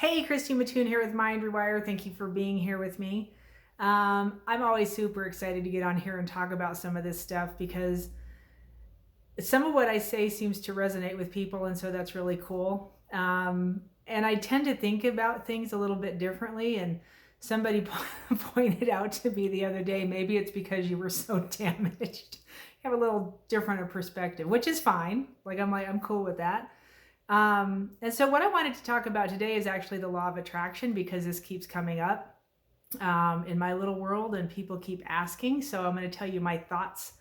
Hey, Christy Mattoon here with Rewire. Thank you for being here with me. I'm always super excited to get on here and talk about some of this stuff because some of what I say seems to resonate with people, and so that's really cool. And I tend to think about things a little bit differently, and somebody pointed out to me the other day, maybe it's because you were so damaged. You have a little different a perspective, which is fine. I'm cool with that. And so what I wanted to talk about today is actually the law of attraction, because this keeps coming up in my little world and people keep asking. So I'm going to tell you my thoughts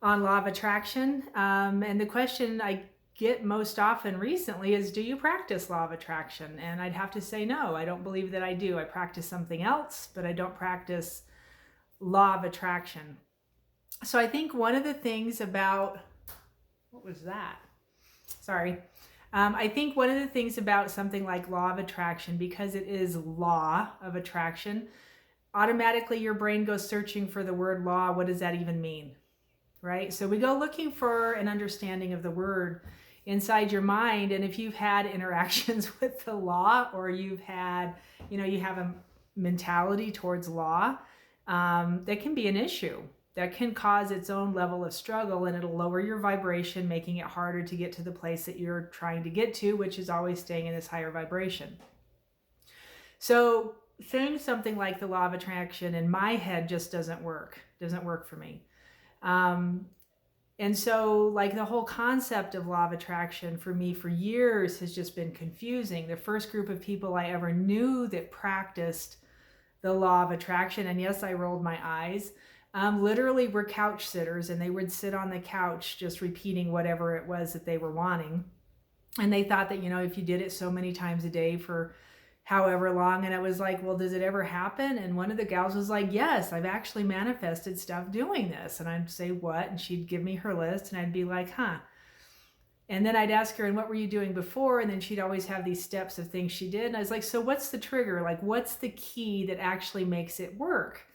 on law of attraction. And the question I get most often recently is, do you practice law of attraction? And I'd have to say, no, I don't believe that I do. I practice something else, but I don't practice law of attraction. So I think one of the things about, what was that? Sorry. I think one of the things about something like law of attraction, because it is law of attraction, automatically your brain goes searching for the word law. What does that even mean? Right? So we go looking for an understanding of the word inside your mind. And if you've had interactions with the law, or you've had, you have a mentality towards law, that can be an issue. That can cause its own level of struggle, and it'll lower your vibration, making it harder to get to the place that you're trying to get to, which is always staying in this higher vibration. So saying something like the law of attraction in my head just doesn't work for me. And so like the whole concept of law of attraction for me for years has just been confusing. The first group of people I ever knew that practiced the law of attraction, and yes, I rolled my eyes, literally were couch sitters, and they would sit on the couch just repeating whatever it was that they were wanting. And they thought that, if you did it so many times a day for however long, and it was like, well, does it ever happen? And one of the gals was like, yes, I've actually manifested stuff doing this. And I'd say, what? And she'd give me her list, and I'd be like, huh. And then I'd ask her, and what were you doing before? And then she'd always have these steps of things she did. And I was like, so what's the trigger? Like, what's the key that actually makes it work?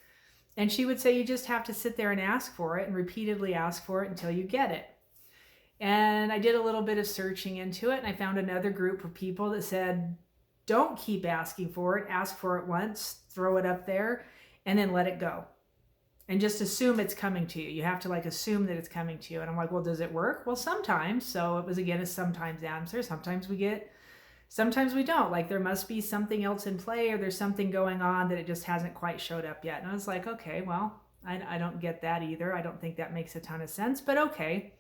And she would say, you just have to sit there and ask for it, and repeatedly ask for it until you get it. And I did a little bit of searching into it, and I found another group of people that said, don't keep asking for it. Ask for it once, throw it up there, and then let it go. And just assume it's coming to you. You have to assume that it's coming to you. And I'm like, well, does it work? Well, sometimes. So it was, again, a sometimes answer. Sometimes we get, sometimes we don't. Like there must be something else in play, or there's something going on that it just hasn't quite showed up yet. And I was like, okay, well, I don't get that either. I don't think that makes a ton of sense, but okay.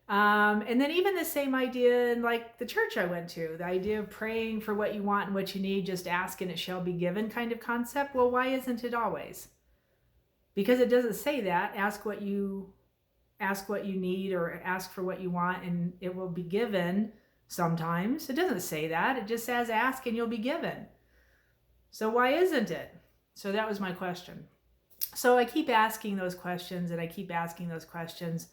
And then even the same idea in the church I went to, the idea of praying for what you want and what you need, just ask and it shall be given kind of concept. Well, why isn't it always? Because it doesn't say that. Ask what you need, or ask for what you want and it will be given. Sometimes it doesn't say that. It just says ask and you'll be given. So why isn't it? So that was my question. So I keep asking those questions, and I keep asking those questions.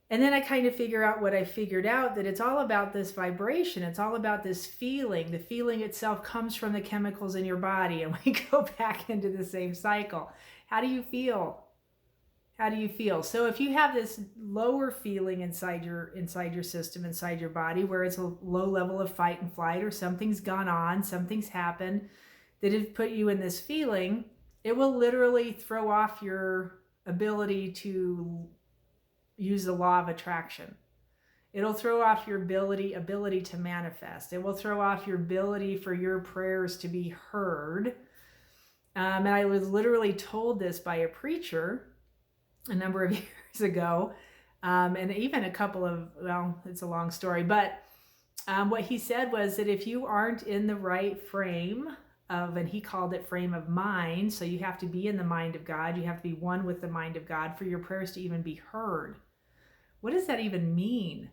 And then I kind of figure out what I figured out, that it's all about this vibration. It's all about this feeling. The feeling itself comes from the chemicals in your body, and we go back into the same cycle. How do you feel? How do you feel? So if you have this lower feeling inside your system, inside your body, where it's a low level of fight and flight, or something's gone on, something's happened that has put you in this feeling, it will literally throw off your ability to use the law of attraction. It'll throw off your ability to manifest. It will throw off your ability for your prayers to be heard. And I was literally told this by a preacher a number of years ago. And even a couple of, well, it's a long story, but what he said was that if you aren't in the right frame of, and he called it frame of mind, so you have to be in the mind of God, you have to be one with the mind of God for your prayers to even be heard. What does that even mean?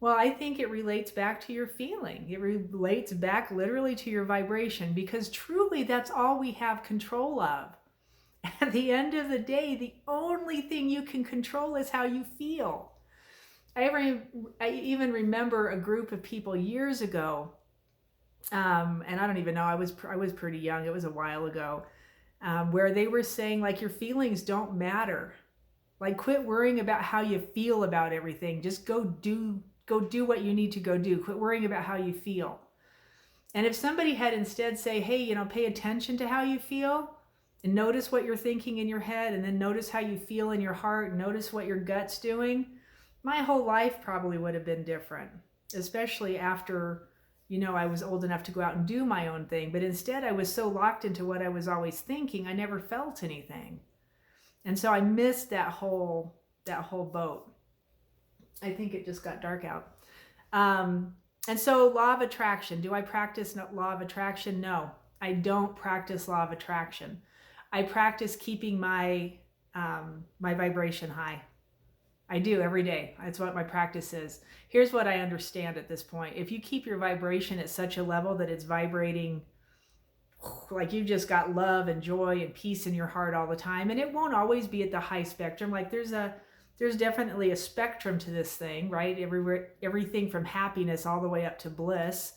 Well, I think it relates back to your feeling. It relates back literally to your vibration, because truly that's all we have control of. At the end of the day, the only thing you can control is how you feel. I even remember a group of people years ago, and I don't even know, I was pretty young, it was a while ago, where they were saying your feelings don't matter. Quit worrying about how you feel about everything. Just go do what you need to go do. Quit worrying about how you feel. And if somebody had instead say, hey, pay attention to how you feel and notice what you're thinking in your head, and then notice how you feel in your heart, notice what your gut's doing, my whole life probably would have been different, especially after, I was old enough to go out and do my own thing. But instead, I was so locked into what I was always thinking, I never felt anything. And so I missed that whole boat. I think it just got dark out. And so law of attraction, do I practice law of attraction? No, I don't practice law of attraction. I practice keeping my vibration high. I do every day. That's what my practice is. Here's what I understand at this point. If you keep your vibration at such a level that it's vibrating like you've just got love and joy and peace in your heart all the time, and it won't always be at the high spectrum. Like there's definitely a spectrum to this thing, right? Everything from happiness all the way up to bliss,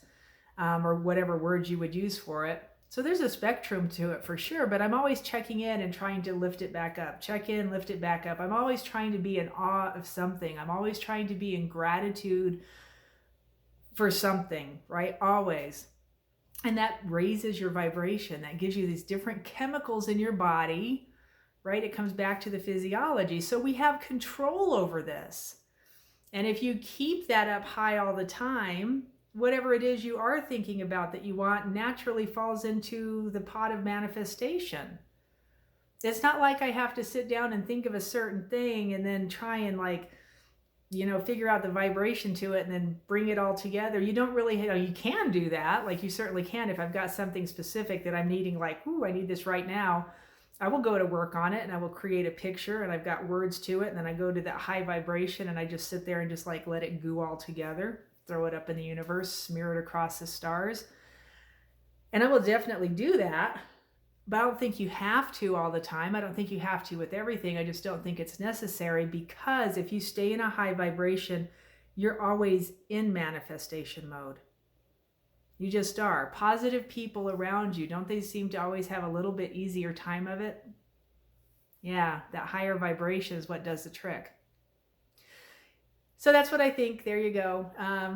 or whatever words you would use for it. So there's a spectrum to it for sure, but I'm always checking in and trying to lift it back up. Check in, lift it back up. I'm always trying to be in awe of something. I'm always trying to be in gratitude for something, right? Always. And that raises your vibration. That gives you these different chemicals in your body, right? It comes back to the physiology. So we have control over this. And if you keep that up high all the time, whatever it is you are thinking about that you want naturally falls into the pot of manifestation. It's not like I have to sit down and think of a certain thing and then try and figure out the vibration to it and then bring it all together. You don't really, you can do that. Like you certainly can. If I've got something specific that I'm needing, like, I need this right now, I will go to work on it and I will create a picture and I've got words to it. And then I go to that high vibration and I just sit there and just let it goo all together. Throw it up in the universe, smear it across the stars. And I will definitely do that, but I don't think you have to all the time. I don't think you have to with everything. I just don't think it's necessary, because if you stay in a high vibration, you're always in manifestation mode. You just are. Positive people around you, don't they seem to always have a little bit easier time of it? Yeah, that higher vibration is what does the trick. So that's what I think. There you go,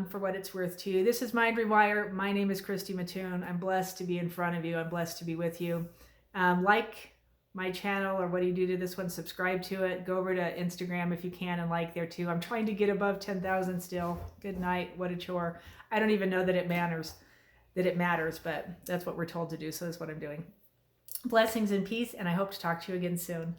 for what it's worth to you. This is Mind Rewire. My name is Christy Mattoon. I'm blessed to be in front of you. I'm blessed to be with you. Like my channel, or what do you do to this one? Subscribe to it. Go over to Instagram if you can and like there too. I'm trying to get above 10,000 still. Good night. What a chore. I don't even know that it matters, but that's what we're told to do. So that's what I'm doing. Blessings and peace, and I hope to talk to you again soon.